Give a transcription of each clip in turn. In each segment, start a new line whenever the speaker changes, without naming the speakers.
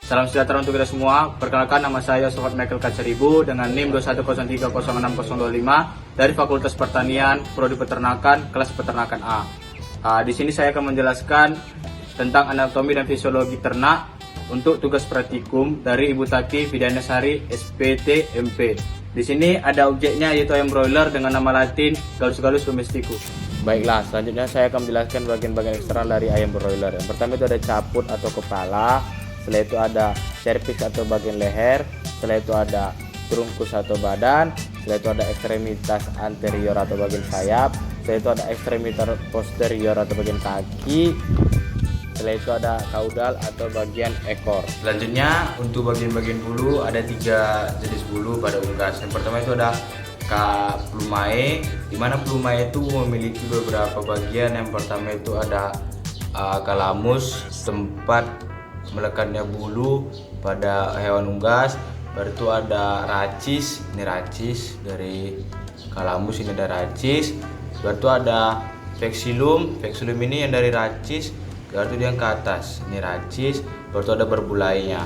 Salam sejahtera untuk kita semua. Perkenalkan, nama saya Sobat Michael K1000 dengan NIM 210306025 dari Fakultas Pertanian, Prodi Peternakan, kelas Peternakan A. Di sini saya akan menjelaskan tentang anatomi dan fisiologi ternak untuk tugas praktikum dari Ibu Taki Widianasari SPT MP. Di sini ada objeknya yaitu ayam broiler dengan nama latin Gallus domesticus.
Baiklah, selanjutnya saya akan menjelaskan bagian-bagian eksternal dari ayam broiler. Yang pertama itu ada caput atau kepala, setelah itu ada cervix atau bagian leher, setelah itu ada trunkus atau badan, setelah itu ada ekstremitas anterior atau bagian sayap, setelah itu ada ekstremitas posterior atau bagian kaki, setelah itu ada kaudal atau bagian ekor.
Selanjutnya untuk bagian-bagian bulu ada 3 jenis bulu pada unggas. Yang pertama itu ada plumae, di mana plumae itu memiliki beberapa bagian. Yang pertama itu ada kalamus, tempat melekatnya bulu pada hewan unggas. Baru itu ada racis, ini racis dari kalamus, ini ada racis. Baru itu ada vexillum, vexillum ini yang dari racis. Baru itu yang ke atas, ini racis. Baru itu ada berbulainya.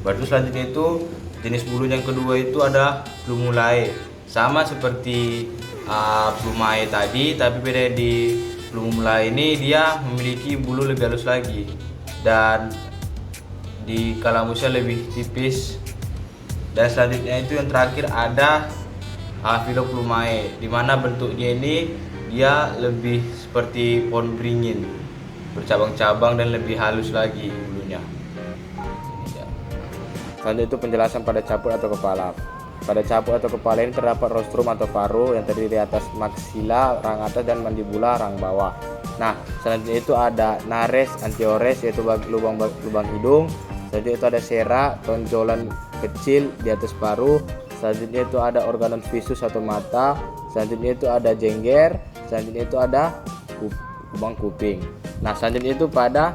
Baru itu selanjutnya itu jenis bulu yang kedua itu ada plumulae, sama seperti plumae tadi, tapi beda di plumulae ini dia memiliki bulu lebih halus lagi dan di kalamusnya lebih tipis. Dan selanjutnya itu yang terakhir ada Phyloplumae, di mana bentuknya ini dia lebih seperti pohon beringin, bercabang-cabang dan lebih halus lagi bulunya.
Selanjutnya itu penjelasan pada caput atau kepala. Pada caput atau kepala ini terdapat rostrum atau paru yang terdiri atas maksila, rang atas, dan mandibula, rang bawah. Nah, selanjutnya itu ada nares anteriores, yaitu lubang hidung. Selanjutnya itu ada sera, tonjolan kecil di atas paru. Selanjutnya itu ada organum visus atau mata. Selanjutnya itu ada jengger. Selanjutnya itu ada lubang kuping. Nah, selanjutnya itu pada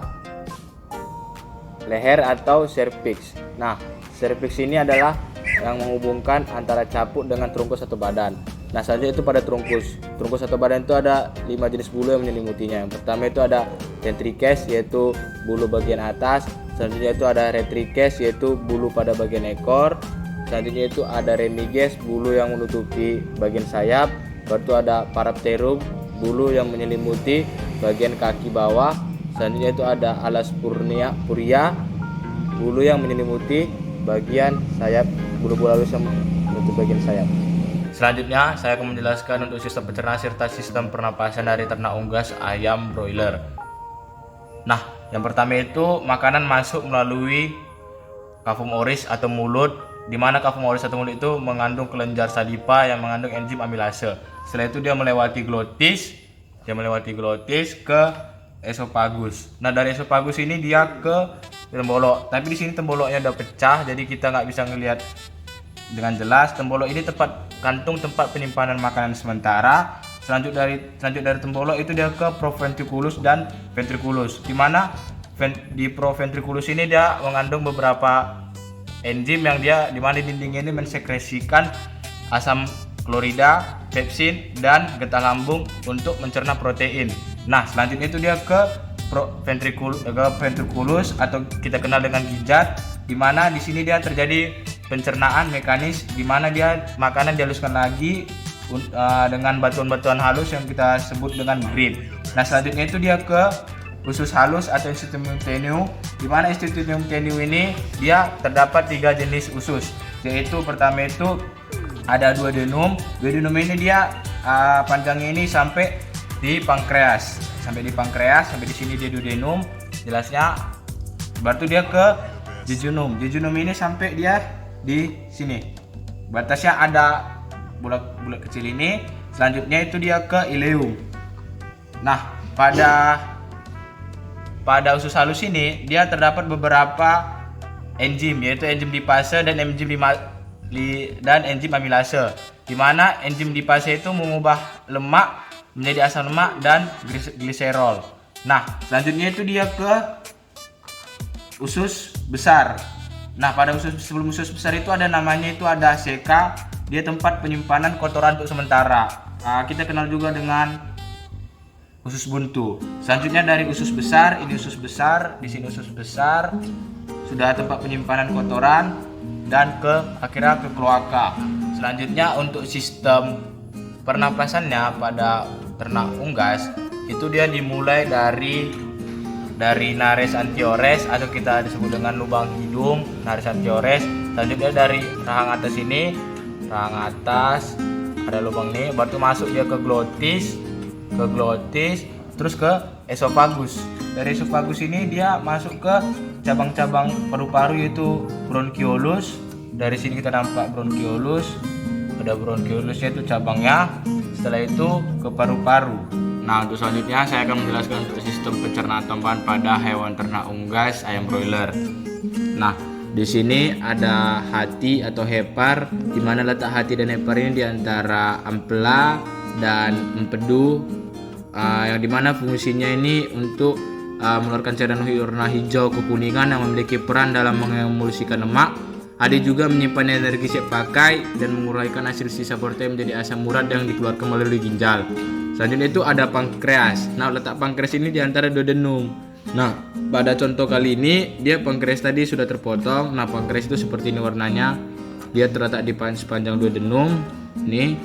leher atau cervix. Nah, cervix ini adalah yang menghubungkan antara caput dengan trunkus atau badan. Nah, selanjutnya itu pada trunkus. Trunkus atau badan itu ada 5 jenis bulu yang menyelimutinya. Yang pertama itu ada ventrices, yaitu bulu bagian atas. Selanjutnya itu ada retrices, yaitu bulu pada bagian ekor. Selanjutnya itu ada remiges, bulu yang menutupi bagian sayap. Baru itu ada parapterum, bulu yang menyelimuti bagian kaki bawah. Selanjutnya itu ada alas puria, bulu yang menyelimuti bagian sayap, bulu-bulu halus yang menutupi bagian sayap.
Selanjutnya saya akan menjelaskan untuk sistem pencernaan serta sistem pernapasan dari ternak unggas ayam broiler. Nah, yang pertama itu makanan masuk melalui cavum oris atau mulut, di mana cavum oris atau mulut itu mengandung kelenjar salipa yang mengandung enzim amilase. Setelah itu dia melewati glotis ke esofagus. Nah, dari esofagus ini dia ke tembolok. Tapi di sini temboloknya udah pecah, jadi kita nggak bisa ngelihat dengan jelas. Tembolok ini kantung tempat penyimpanan makanan sementara. Selanjut dari tembolok itu dia ke proventriculus dan ventriculus, di mana di proventriculus ini dia mengandung beberapa enzim yang di mana dinding ini mensekresikan asam klorida, pepsin, dan getah lambung untuk mencerna protein. Nah, selanjutnya itu dia ke ventriculus atau kita kenal dengan gijat, di mana di sini dia terjadi pencernaan mekanis, di mana dia makanan dihaluskan lagi dengan batuan-batuan halus yang kita sebut dengan grit. Nah, selanjutnya itu dia ke usus halus atau institutum tenue, di mana institutum tenue ini dia terdapat 3 jenis usus, yaitu pertama itu ada duodenum. Duodenum ini dia panjangnya ini sampai di pankreas, sampai di sini dia duodenum jelasnya. Baru dia ke jejunum. Jejunum ini sampai dia di sini. Batasnya ada bulat kecil ini. Selanjutnya itu dia ke ileum. Nah, pada usus halus ini dia terdapat beberapa enzim, yaitu enzim lipase dan enzim amilase, di mana enzim lipase itu mengubah lemak menjadi asam lemak dan gliserol. Nah, selanjutnya itu dia ke usus besar. Nah, sebelum usus besar itu ada namanya itu ada seka, dia tempat penyimpanan kotoran untuk sementara. Kita kenal juga dengan usus buntu. Selanjutnya dari usus besar, ini usus besar, di sini usus besar.
sudah tempat penyimpanan kotoran, dan akhirnya ke kloaka. Selanjutnya untuk sistem pernapasannya pada ternak unggas itu dia dimulai dari nares antiores atau kita disebut dengan lubang hidung nares antiores. Selanjutnya dari rahang atas ini, rahang atas ada lubang ini, baru masuk dia ke glotis, terus ke esofagus. Dari esofagus ini dia masuk ke cabang-cabang paru-paru yaitu bronchiolus. Dari sini kita nampak bronchiolus, ada bronchiolusnya itu cabangnya. Setelah itu ke paru-paru. Nah, untuk selanjutnya saya akan menjelaskan untuk sistem pencernaan tambahan pada hewan ternak unggas ayam broiler. Nah, di sini ada hati atau hepar, di mana letak hati dan hepar ini di antara ampela dan empedu, yang dimana fungsinya ini untuk mengeluarkan cairan warna hijau kekuningan yang memiliki peran dalam mengemulsikan lemak. Ada juga menyimpan energi siap pakai dan menguraikan hasil sisa protein menjadi asam urat yang dikeluarkan melalui ginjal. Selanjutnya itu ada pankreas. Nah, letak pankreas ini di antara duodenum. Nah, pada contoh kali ini dia pankreas tadi sudah terpotong. Nah, pankreas itu seperti ini warnanya. Dia terletak di sepanjang duodenum. Nih,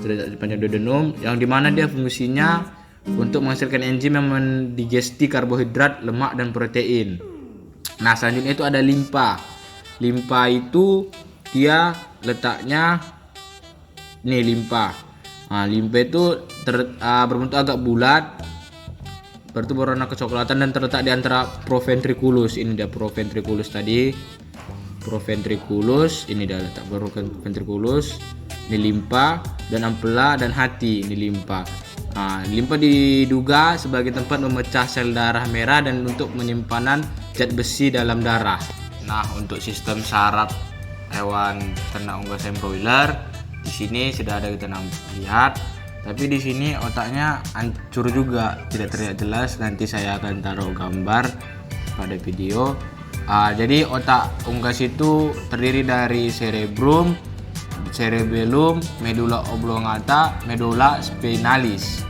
terletak di sepanjang duodenum yang dimana dia fungsinya untuk menghasilkan enzim yang mendigesti karbohidrat, lemak, dan protein. Nah, selanjutnya itu ada limpa. Limpa itu dia letaknya nih limpa. Nah, limpa itu berbentuk agak bulat, berwarna kecoklatan dan terletak di antara proventriculus. Ini dia proventriculus tadi. Proventriculus ini dia letak proventriculus. Ini limpa dan ampela dan hati. Ini limpa. Nah, limpa diduga sebagai tempat memecah sel darah merah dan untuk penyimpanan zat besi dalam darah. Nah, untuk sistem saraf hewan ternak unggas ayam broiler di sini sudah ada kita lihat, tapi di sini otaknya hancur juga, tidak terlihat jelas. Nanti saya akan taruh gambar pada video. Jadi otak unggas itu terdiri dari cerebrum, cerebellum, medulla oblongata, medulla spinalis.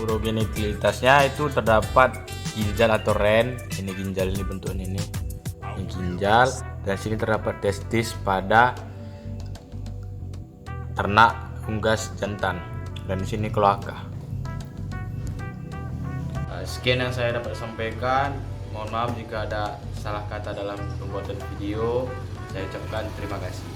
Urogenitalitasnya itu terdapat ginjal atau ren. Ini ginjal, ini bentuknya ini ginjal, dan sini terdapat testis pada ternak unggas jantan, dan di sini kloaka. Sekian yang saya dapat sampaikan. Mohon maaf jika ada salah kata dalam pembuatan video. Saya ucapkan terima kasih.